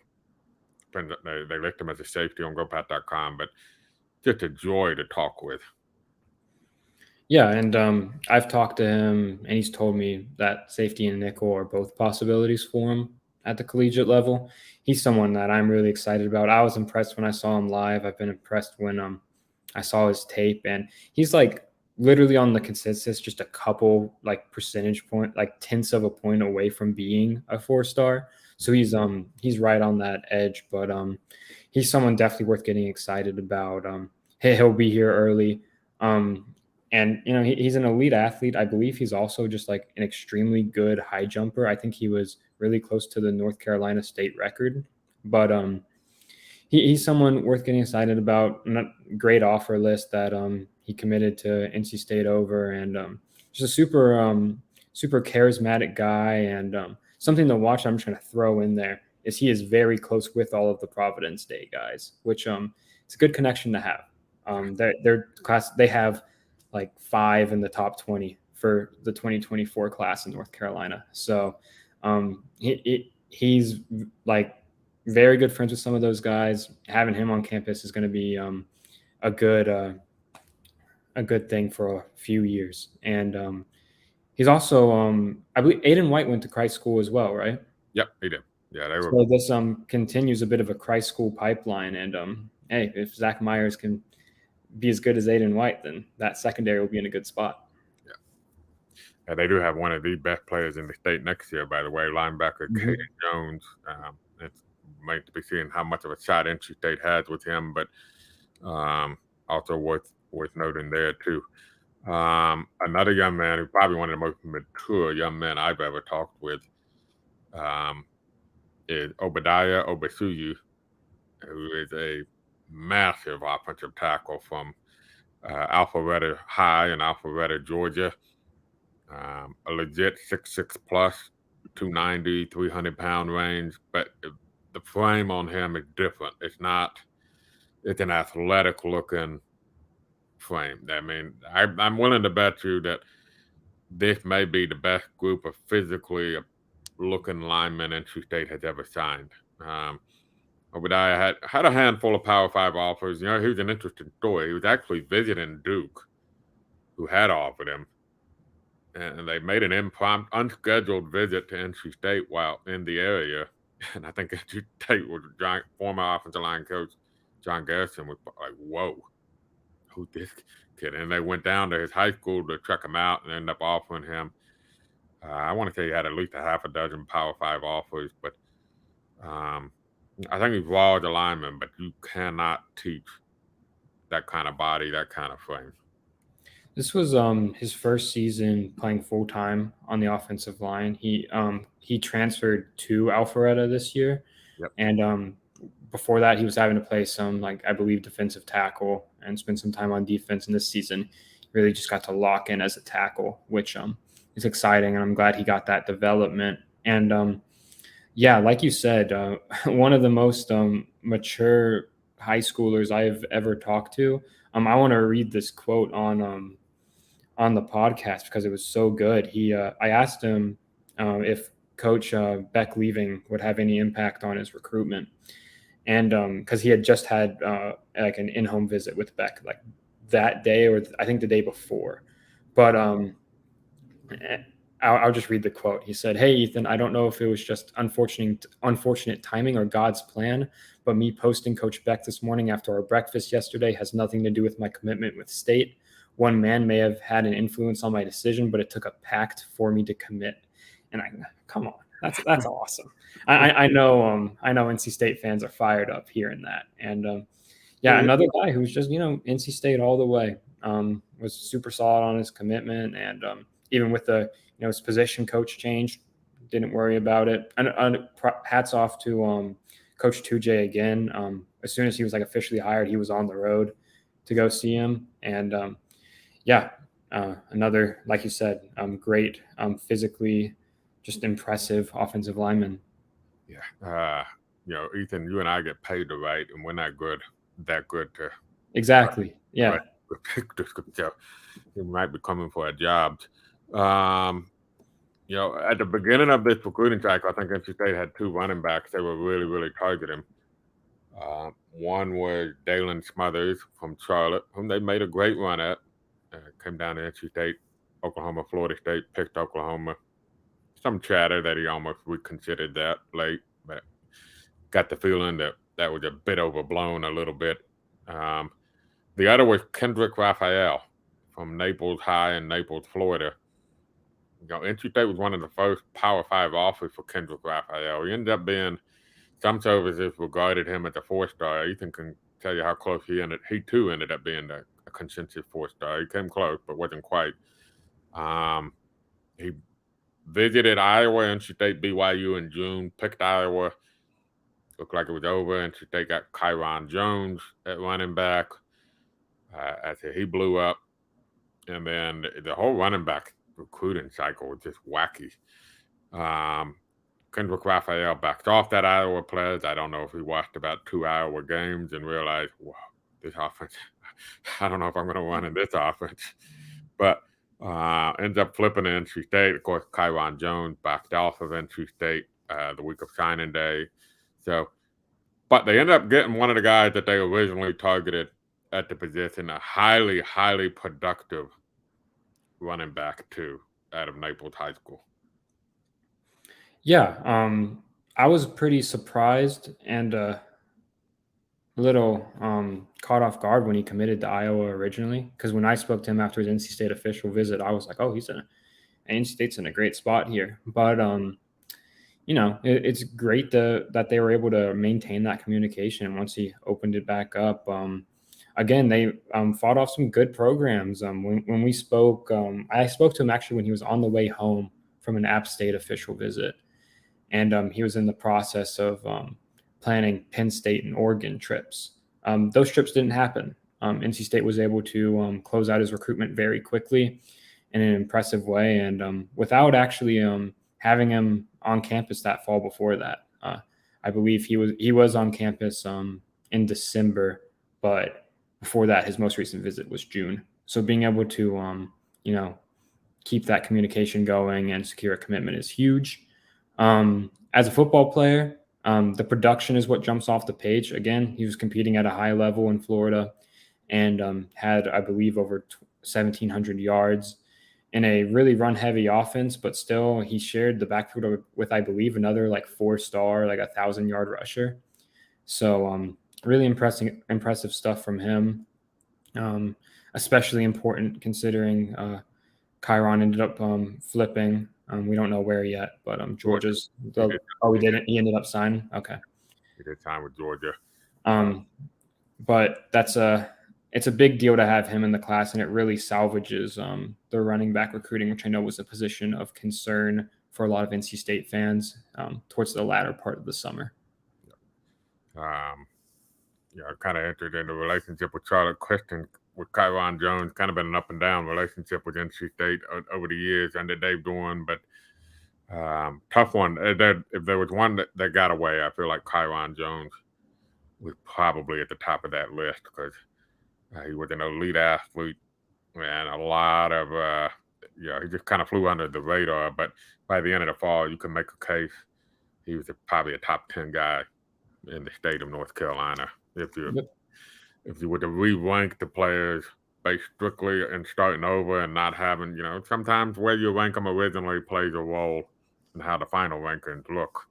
They list him as a safety on GoPat.com, but just a joy to talk with. Yeah, and I've talked to him, and he's told me that safety and nickel are both possibilities for him at the collegiate level. He's someone that I'm really excited about. I was impressed when I saw him live. I've been impressed when I saw his tape, and he's like literally on the consensus just a couple like percentage point, like tenths of a point away from being a 4-star. So he's right on that edge, but he's someone definitely worth getting excited about. He'll be here early. And he's an elite athlete. I believe he's also just like an extremely good high jumper. I think he was really close to the North Carolina state record. But he's someone worth getting excited about. Not great offer list that he committed to NC State over, and just a super charismatic guy. And something to watch. I'm just going to throw in there is he is very close with all of the Providence Day guys, which it's a good connection to have. Their class, they have like 5 in the top 20 for the 2024 class in North Carolina. So he's like very good friends with some of those guys. Having him on campus is going to be a good thing for a few years. And he's also I believe Aiden White went to Christ School as well, right? Yep, he did. Yeah, they were. So this continues a bit of a Christ School pipeline. And hey, if Zach Myers can be as good as Aiden White, then that secondary will be in a good spot. Yeah, they do have one of the best players in the state next year, by the way, linebacker Caden Jones. It's meant to be seeing how much of a shot NC State has with him, but also worth noting there too. Another young man who's probably one of the most mature young men I've ever talked with is Obadiah Obasuyu, who is a massive offensive tackle from Alpharetta High in Alpharetta, Georgia. A legit 6'6 plus, 290, 300-pound range, but the frame on him is different. It's an athletic looking frame. I mean, I'm willing to bet you that this may be the best group of physically looking linemen NC State has ever signed. Obadiah had a handful of Power 5 offers. He was an interesting story. He was actually visiting Duke, who had offered him. And they made an impromptu, unscheduled visit to NC State while in the area. And I think NC State was former offensive line coach John Garrison was like, whoa, who's this kid? And they went down to his high school to check him out and ended up offering him I want to say he had at least a half a dozen Power Five offers, but um, I think he's raw as a lineman, but you cannot teach that kind of body, that kind of frame. This was his first season playing full time on the offensive line. He transferred to Alpharetta this year, Yep. and before that he was having to play some, like, I believe, defensive tackle and spend some time on defense. And this season he really just got to lock in as a tackle, which is exciting, and I'm glad he got that development. And yeah, like you said, one of the most mature high schoolers I've ever talked to. I want to read this quote on the podcast because it was so good. I asked him if Coach Beck leaving would have any impact on his recruitment, and because he had just had like an in-home visit with Beck, like that day, or I think the day before. But I'll just read the quote. He said, "Hey, Ethan, I don't know if it was just unfortunate timing or God's plan, but me posting Coach Beck this morning after our breakfast yesterday has nothing to do with my commitment with State. One man may have had an influence on my decision, but it took a pact for me to commit." And come on, that's awesome. I know NC State fans are fired up hearing that. And yeah, Yeah, another guy who's just NC State all the way. Was super solid on his commitment, and even with the his position coach change, didn't worry about it. And hats off to Coach 2J again. As soon as he was like officially hired, he was on the road to go see him, and yeah, another, like you said, great, physically just impressive offensive lineman. yeah. Ethan, you and I get paid to write, and we're not that good to Exactly. write Yeah. so you might be coming for a job. Um, at the beginning of this recruiting cycle, I think NC State had two running backs they were really, really targeting. One was Dalen Smothers from Charlotte, whom they made a great run at. Came down to NC State, Oklahoma, Florida State, picked Oklahoma. Some chatter that he almost reconsidered that late, but got the feeling that that was a bit overblown a little bit. Um, the other was Kendrick Raphael from Naples High in Naples, Florida. NC State was one of the first Power Five offers for Kendrick Raphael. He ended up being, some services regarded him as a 4-star. Ethan can tell you how close he ended. He too ended up being a consensus 4-star. He came close, but wasn't quite. He visited Iowa, NC State, BYU in June. Picked Iowa. Looked like it was over. NC State got Kyron Jones at running back. I said he blew up, and then the whole running back recruiting cycle was just wacky. Kendrick Raphael backed off that Iowa pledge. I don't know if he watched about 2 Iowa games and realized, wow, this offense, I don't know if I'm going to run in this offense. But ends up flipping to NC State. Of course, Kyron Jones backed off of NC State the week of signing day. But they ended up getting one of the guys that they originally targeted at the position, a highly, highly productive running back, too, out of Naples High School. Yeah, I was pretty surprised and a little caught off guard when he committed to Iowa originally. Because when I spoke to him after his NC State official visit, I was like, "Oh, NC State's in a great spot here." But it's great that they were able to maintain that communication once he opened it back up. Again, they fought off some good programs. When we spoke, I spoke to him actually when he was on the way home from an App State official visit, and he was in the process of planning Penn State and Oregon trips. Those trips didn't happen. NC State was able to close out his recruitment very quickly in an impressive way, and without actually having him on campus that fall before that. I believe he was on campus in December, but before that, his most recent visit was June. So being able to keep that communication going and secure a commitment is huge. As a football player, the production is what jumps off the page. Again, he was competing at a high level in Florida and had, I believe, over 1,700 yards in a really run-heavy offense, but still he shared the backfield with, I believe, another like 4-star, like 1,000-yard rusher. So really impressive stuff from him. Especially important considering Kyron ended up flipping We don't know where yet, but Georgia. Georgia's. He did. We He did. didn't. He ended up signing. Okay. He did time with Georgia. But it's a big deal to have him in the class, and it really salvages the running back recruiting, which I know was a position of concern for a lot of NC State fans towards the latter part of the summer. I kind of entered into a relationship with Charlotte Christian with Kyron Jones. Kind of been an up and down relationship with NC State over the years under Dave Dorn, but tough one. If there was one that got away, I feel like Kyron Jones was probably at the top of that list because he was an elite athlete and a lot of he just kind of flew under the radar. But by the end of the fall, you can make a case he was probably a top 10 guy in the state of North Carolina. If you were to re-rank the players based strictly and starting over and not having, sometimes where you rank them originally plays a role in how the final rankings look.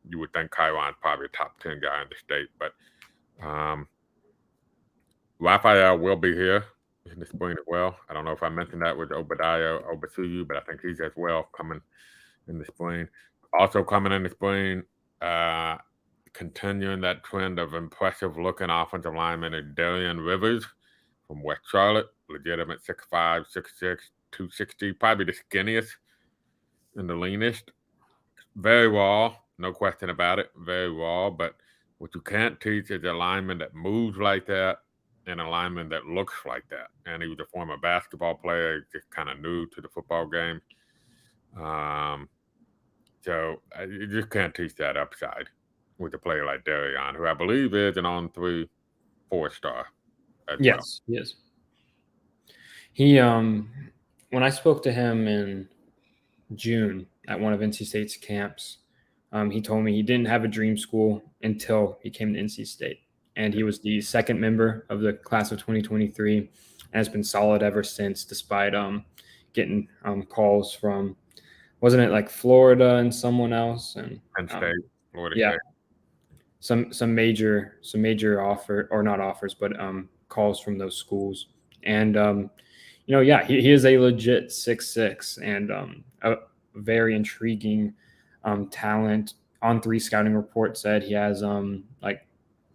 You would think Kyron's probably a top 10 guy in the state, but Raphael will be here in the spring as well. I don't know if I mentioned that with Obadiah Obasuyu, but I think he's as well coming in the spring. Also coming in the spring, continuing that trend of impressive looking offensive lineman is Darian Rivers from West Charlotte, legitimate 6'5", 6'6", 260, probably the skinniest and the leanest. Very raw, no question about it, very raw, but what you can't teach is a lineman that moves like that and a lineman that looks like that. And he was a former basketball player, just kind of new to the football game. So you just can't teach that upside with a player like Darian, who I believe is an on-3 4-star as well. Yes, he is. He when I spoke to him in June at one of NC State's camps, he told me he didn't have a dream school until he came to NC State, and he was the second member of the class of 2023, and has been solid ever since, despite getting calls from, wasn't it like Florida and someone else, and Penn State, Florida yeah, State. some major offer, or not offers, but calls from those schools, and he is a legit 6'6", and a very intriguing talent. On3 scouting report said he has like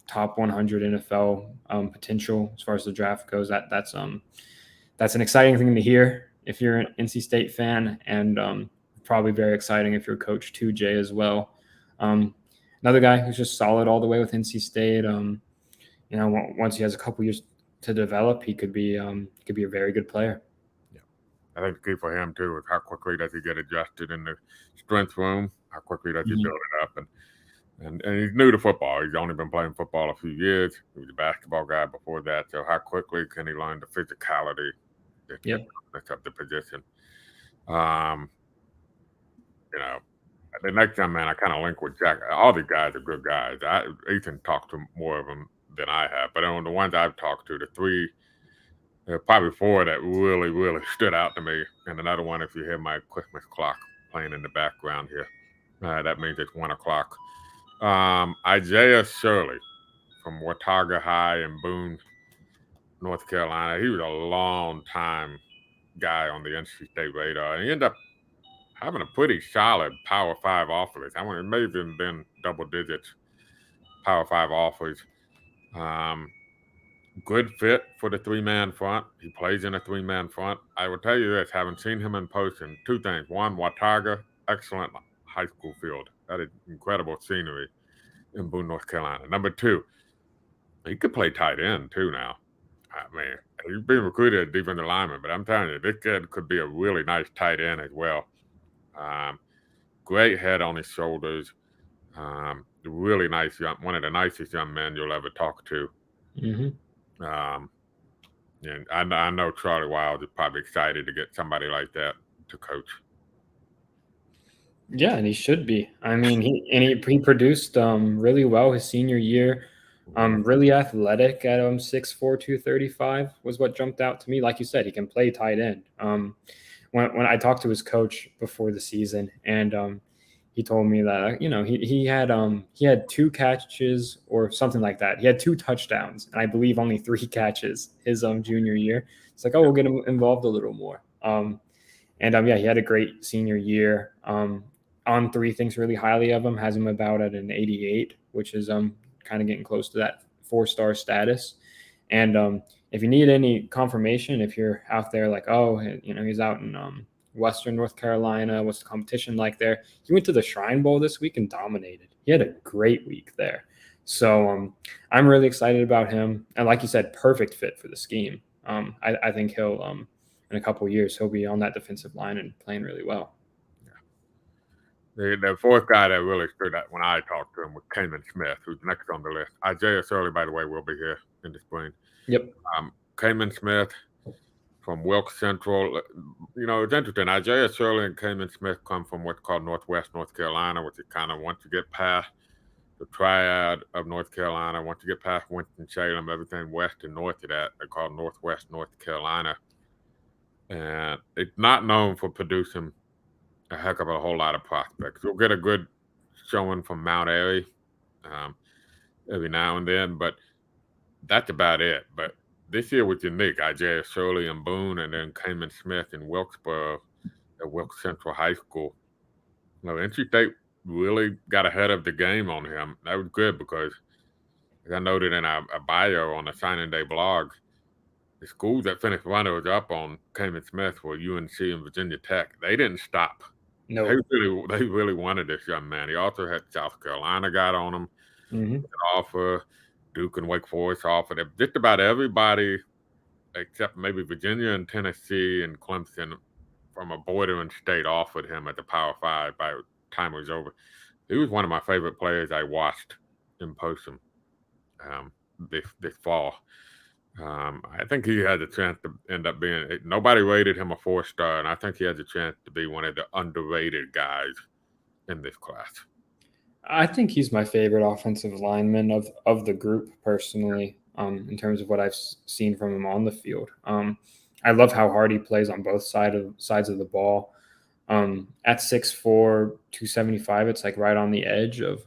top 100 NFL potential as far as the draft goes. That's an exciting thing to hear if you're an NC State fan, and probably very exciting if you're Coach 2J as well. Another guy who's just solid all the way with NC State. Once he has a couple years to develop, he could be a very good player. Yeah, I think the key for him too is how quickly does he get adjusted in the strength room, how quickly does he build it up, and he's new to football. He's only been playing football a few years. He was a basketball guy before that, so how quickly can he learn the physicality that's up the position? The next young man I kind of link with Jack. All these guys are good guys. Ethan talked to more of them than I have, but on the ones I've talked to, the three, there are probably four that really, really stood out to me. And another one, if you hear my Christmas clock playing in the background here, that means it's 1 o'clock. Isaiah Shirley from Watauga High in Boone, North Carolina. He was a long time guy on the NC State radar, and he ended up having a pretty solid Power 5 offers. I mean, it may have even been double digits Power 5 offers. Good fit for the 3-man front. He plays in a 3-man front. I will tell you this, having seen him in person, two things. One, Watauga, excellent high school field. That is incredible scenery in Boone, North Carolina. Number two, he could play tight end too now. I mean, he's being recruited as defensive lineman, but I'm telling you, this kid could be a really nice tight end as well. Great head on his shoulders. Really nice one of the nicest young men you'll ever talk to. Mm-hmm. And I know Charlie Wild is probably excited to get somebody like that to coach. Yeah, and he should be. I mean, he produced really well his senior year. Really athletic at 6'4", 235 was what jumped out to me. Like you said, he can play tight end. When I talked to his coach before the season, and he told me that he had 2 catches or something like that. He had 2 touchdowns, and I believe only 3 catches his junior year. It's like, oh, we'll get him involved a little more. And yeah, he had a great senior year. On3 thinks really highly of him, has him about at an 88, which is kind of getting close to that 4-star status. And if you need any confirmation, if you're out there like, oh, he's out in Western North Carolina, what's the competition like there? He went to the Shrine Bowl this week and dominated. He had a great week there. So I'm really excited about him. And like you said, perfect fit for the scheme. I think he'll in a couple of years he'll be on that defensive line and playing really well. The fourth guy that really stood out when I talked to him was Kamen Smith, who's next on the list. Isaiah Shirley, by the way, will be here in the spring. Yep. Kamen Smith from Wilkes Central. It's interesting. Isaiah Shirley and Kamen Smith come from what's called Northwest North Carolina, which is kind of once you get past the triad of North Carolina, once you get past Winston-Salem, everything west and north of that, they're called Northwest North Carolina. And it's not known for producing a heck of a whole lot of prospects. You'll get a good showing from Mount Airy every now and then, but that's about it. But this year was unique. Isaiah Shirley and Boone, and then Kamen Smith in Wilkesboro at Wilkes Central High School. NC State really got ahead of the game on him. That was good because, as I noted in a bio on the Signing Day blog, the schools that finished runners up on Kamen Smith were UNC and Virginia Tech. They didn't stop. No. They really wanted this young man. He also had South Carolina got on him. Mm-hmm. Offer Duke and Wake Forest offered him. Just about everybody except maybe Virginia and Tennessee and Clemson from a bordering state offered him at the Power 5 by the time it was over. He was one of my favorite players I watched in person this fall. I think he has a chance to end up being. Nobody rated him a 4-star, and I think he has a chance to be one of the underrated guys in this class. I think he's my favorite offensive lineman of the group personally. In terms of what I've seen from him on the field, I love how hard he plays on both sides of the ball. At 6'4", 275, it's like right on the edge of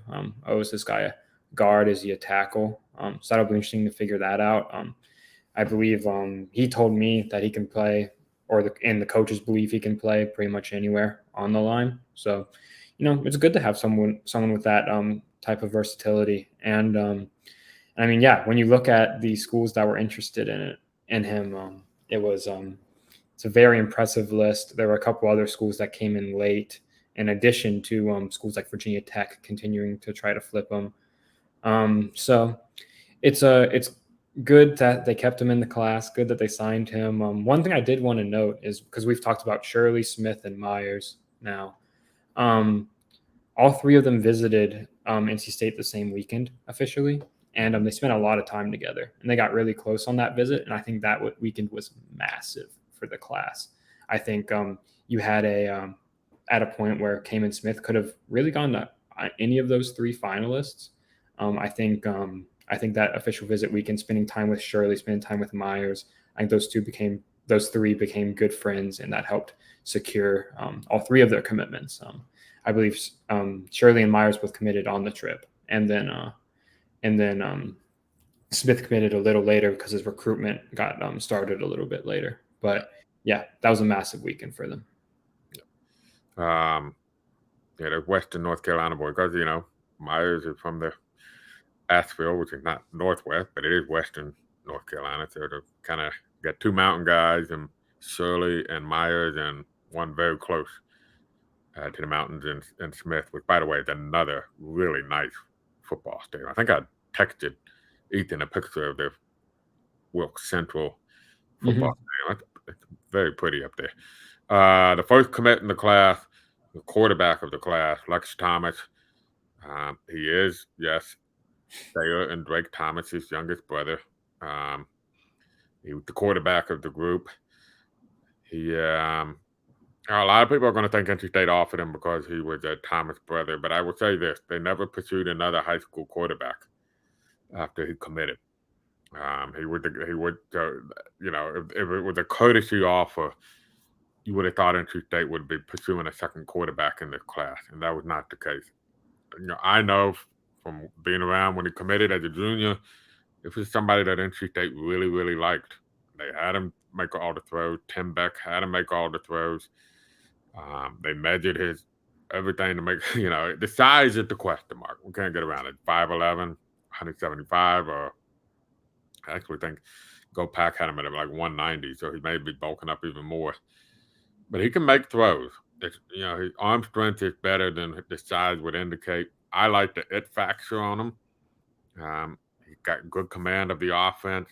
is this guy a guard? Is he a tackle? So that'll be interesting to figure that out. I believe he told me that he can play, and the coaches believe he can play pretty much anywhere on the line. So, it's good to have someone with that type of versatility. And I mean, yeah, when you look at the schools that were interested in him, it was it's a very impressive list. There were a couple other schools that came in late, in addition to schools like Virginia Tech continuing to try to flip him. So it's good that they kept him in the class. Good that they signed him. One thing I did want to note is, because we've talked about Shirley, Smith, and Myers now, all three of them visited NC State the same weekend officially, and they spent a lot of time together, and they got really close on that visit. And I think that weekend was massive for the class. I think you had at a point where Kamen Smith could have really gone to any of those three finalists. I think that official visit weekend, spending time with Shirley, spending time with Myers, I think those three became good friends, and that helped secure all three of their commitments. I believe Shirley and Myers both committed on the trip, and then Smith committed a little later because his recruitment got started a little bit later. But yeah, that was a massive weekend for them. The Western North Carolina boy, because Myers is from the Asheville, which is not Northwest, but it is Western North Carolina. So they kind of got two mountain guys, and Shirley and Myers, and one very close to the mountains in Smith, which, by the way, is another really nice football stadium. I think I texted Ethan a picture of the Wilkes Central football stadium. It's very pretty up there. The first commit in the class, the quarterback of the class, Lex Thomas. He is, yes, Thayer and Drake Thomas's youngest brother. He was the quarterback of the group. A lot of people are going to think NC State offered him because he was a Thomas brother, but I will say this: they never pursued another high school quarterback after he committed. If it was a courtesy offer, you would have thought NC State would be pursuing a second quarterback in this class, and that was not the case. I know from being around when he committed as a junior, this was somebody that NC State really, really liked. They had him make all the throws. Tim Beck had him make all the throws. They measured his everything to make the size is the question mark. We can't get around it. 5'11", 175, or I actually think Wolfpack had him at like 190, so he may be bulking up even more. But he can make throws. His arm strength is better than the size would indicate. I like the it factor on him. He's got good command of the offense.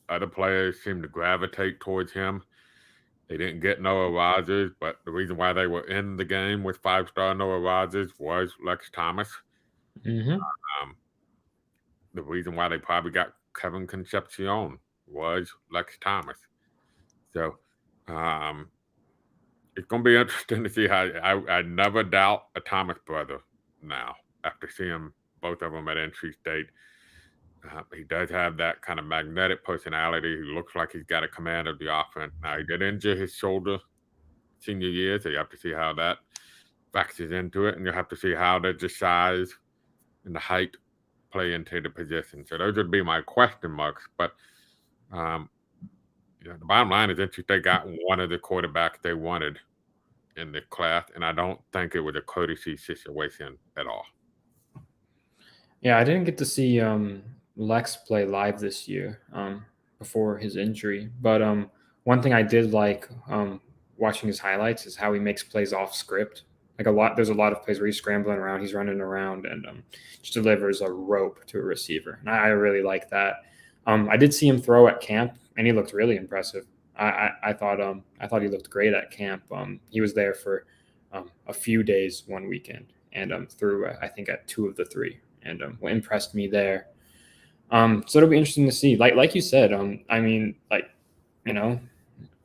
Other players seem to gravitate towards him. They didn't get Noah Rogers, but the reason why they were in the game with 5-star Noah Rogers was Lex Thomas. Mm-hmm. Um, the reason why they probably got Kevin Concepcion was Lex Thomas. So it's going to be interesting to see how I never doubt a Thomas brother now after seeing both of them at NC State. He does have that kind of magnetic personality. He looks like he's got a command of the offense. Now, he did injure his shoulder senior year, so you have to see how that factors into it, and you'll have to see how does the size and the height play into the position. So those would be my question marks. But the bottom line is NC State got one of the quarterbacks they wanted in the class, and I don't think it was a courtesy situation at all. Yeah, I didn't get to see Lex play live this year before his injury, but one thing I did like watching his highlights is how he makes plays off script. There's a lot of plays where he's scrambling around, he's running around, and just delivers a rope to a receiver, and I really like that. I did see him throw at camp, and he looked really impressive. I thought he looked great at camp. He was there for a few days one weekend, and threw I think at 2 of the 3, and what impressed me there. So it'll be interesting to see. Like you said, I mean,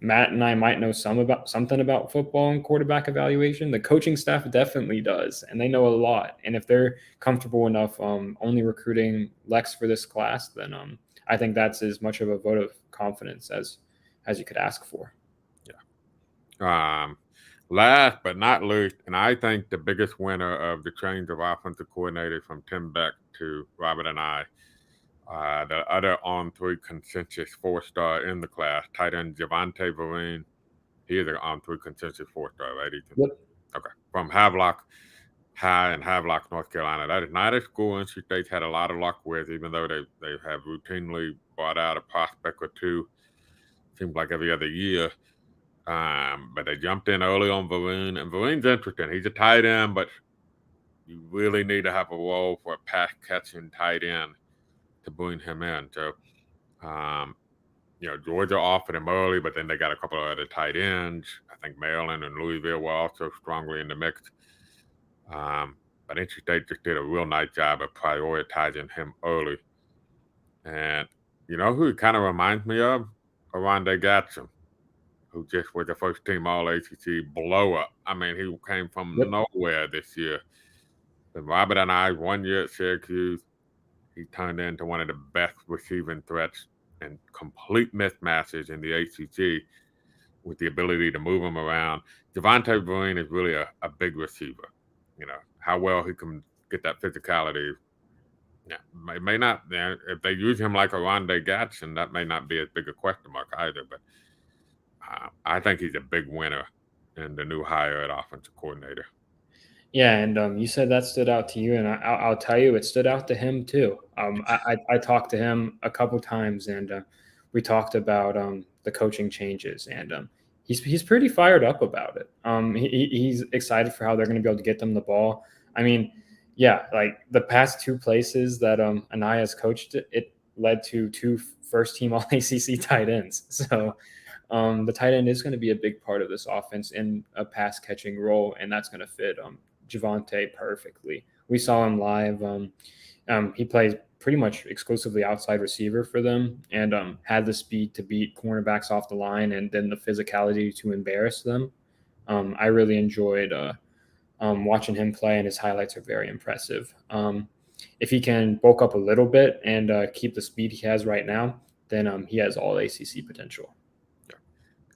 Matt and I might know something about football and quarterback evaluation. The coaching staff definitely does, and they know a lot. And if they're comfortable enough only recruiting Lex for this class, then I think that's as much of a vote of confidence as you could ask for. Yeah. Last but not least, and I think the biggest winner of the change of offensive coordinators from Tim Beck to Robert and I, the other on-3 consensus 4-star in the class, tight end Javante Vereen. He is an on-3 consensus 4-star, right? Yep. Okay. From Havelock High in Havelock, North Carolina. That is not a school NC State's had a lot of luck with, even though they have routinely brought out a prospect or two. Seems like every other year. But they jumped in early on Vereen, and Vereen's interesting. He's a tight end, but you really need to have a role for a pass-catching tight end to bring him in. So, Georgia offered him early, but then they got a couple of other tight ends. I think Maryland and Louisville were also strongly in the mix. But NC State just did a real nice job of prioritizing him early. And you know who he kind of reminds me of? Arondé Gatson, who just was the first team All-ACC blow-up. I mean, he came from nowhere this year. And Robert and I, 1 year at Syracuse, he turned into one of the best receiving threats and complete mismatches in the ACC with the ability to move him around. Javante Vereen is really a big receiver. How well he can get that physicality. Yeah, may not. If they use him like Arondé Gatson, that may not be as big a question mark either. But I think he's a big winner in the new hire at offensive coordinator. Yeah, and you said that stood out to you, and I'll tell you, it stood out to him too. I talked to him a couple times, and we talked about the coaching changes, and he's pretty fired up about it. He's excited for how they're going to be able to get them the ball. I mean, yeah, like the past 2 places that Anaya's coached, it led to 2 first-team All-ACC tight ends. So the tight end is going to be a big part of this offense in a pass-catching role, and that's going to fit Javante perfectly. We saw him live. He plays pretty much exclusively outside receiver for them, and had the speed to beat cornerbacks off the line, and then the physicality to embarrass them. I really enjoyed watching him play, and his highlights are very impressive. If he can bulk up a little bit and keep the speed he has right now, then he has all ACC potential.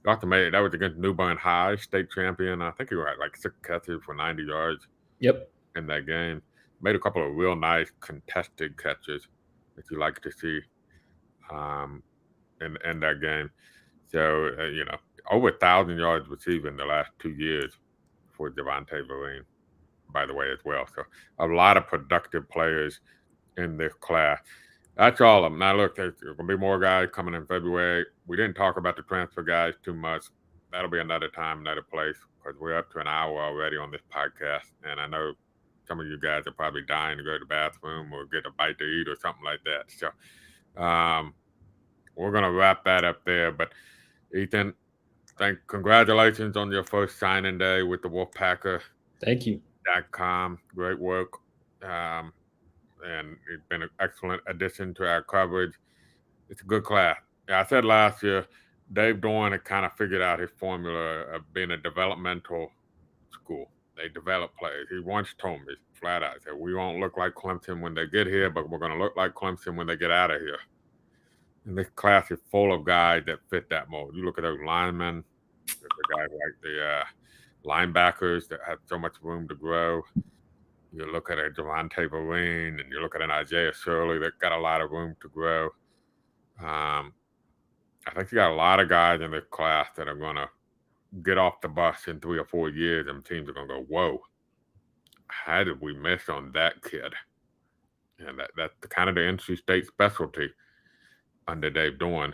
Dr. May, that was against New Bern High, state champion. I think he had like 6 catches for 90 yards. Yep. In that game. Made a couple of real nice contested catches that you like to see in that game. So, over 1,000 yards receiving the last 2 years for Javonte Vereen, by the way, as well. So a lot of productive players in this class. That's all of them. Now, look, there's going to be more guys coming in February. We didn't talk about the transfer guys too much. That'll be another time, another place, because we're up to an hour already on this podcast. And I know some of you guys are probably dying to go to the bathroom or get a bite to eat or something like that. So we're going to wrap that up there. But Ethan, congratulations on your first signing day with the Wolfpacker. Thank you. .com. Great work. And it's been an excellent addition to our coverage. It's a good class. Yeah, I said last year, Dave Dorn had kind of figured out his formula of being a developmental school. They develop players. He once told me flat out, said, we won't look like Clemson when they get here, but we're going to look like Clemson when they get out of here. And this class is full of guys that fit that mold. You look at those linemen, the guys like the linebackers that have so much room to grow. You look at a Javonte Vereen, and you look at an Isaiah Shirley that got a lot of room to grow. I think you got a lot of guys in this class that are going to get off the bus in 3 or 4 years, and teams are going to go, whoa, how did we miss on that kid? And that's kind of the NC State specialty under Dave Dorn.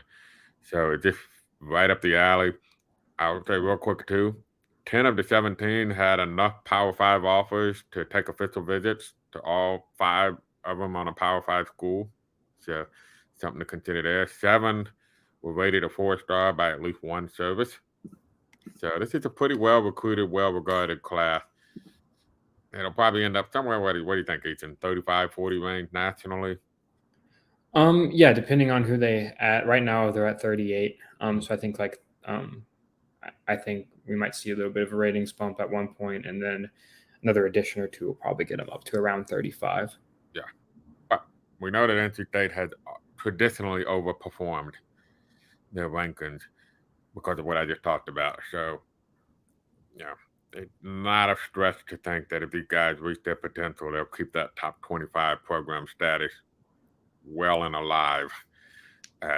So it's just right up the alley. I would say real quick, too, 10 of the 17 had enough Power 5 offers to take official visits to all 5 of them on a Power 5 school. So something to consider there. 7 were rated a 4-star by at least one service. So this is a pretty well-recruited, well-regarded class. It'll probably end up somewhere, what do you think, Ethan? 35, 40 range nationally? Yeah, depending on who they at. Right now, they're at 38. So I think I think we might see a little bit of a ratings bump at one point, and then another addition or two will probably get them up to around 35. Yeah. But we know that NC State has traditionally overperformed their rankings because of what I just talked about. So, it's not a stretch to think that if these guys reach their potential, they'll keep that top 25 program status well and alive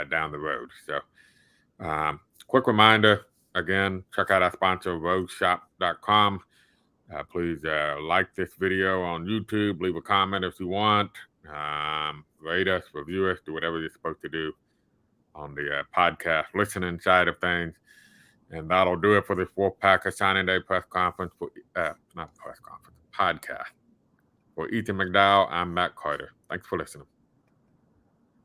down the road. So, quick reminder, again, check out our sponsor, roadshop.com. Please like this video on YouTube. Leave a comment if you want. Rate us, review us, do whatever you're supposed to do on the podcast listening side of things. And that'll do it for this Wolfpacker signing day press conference. Not press conference, podcast. For Ethan McDowell, I'm Matt Carter. Thanks for listening.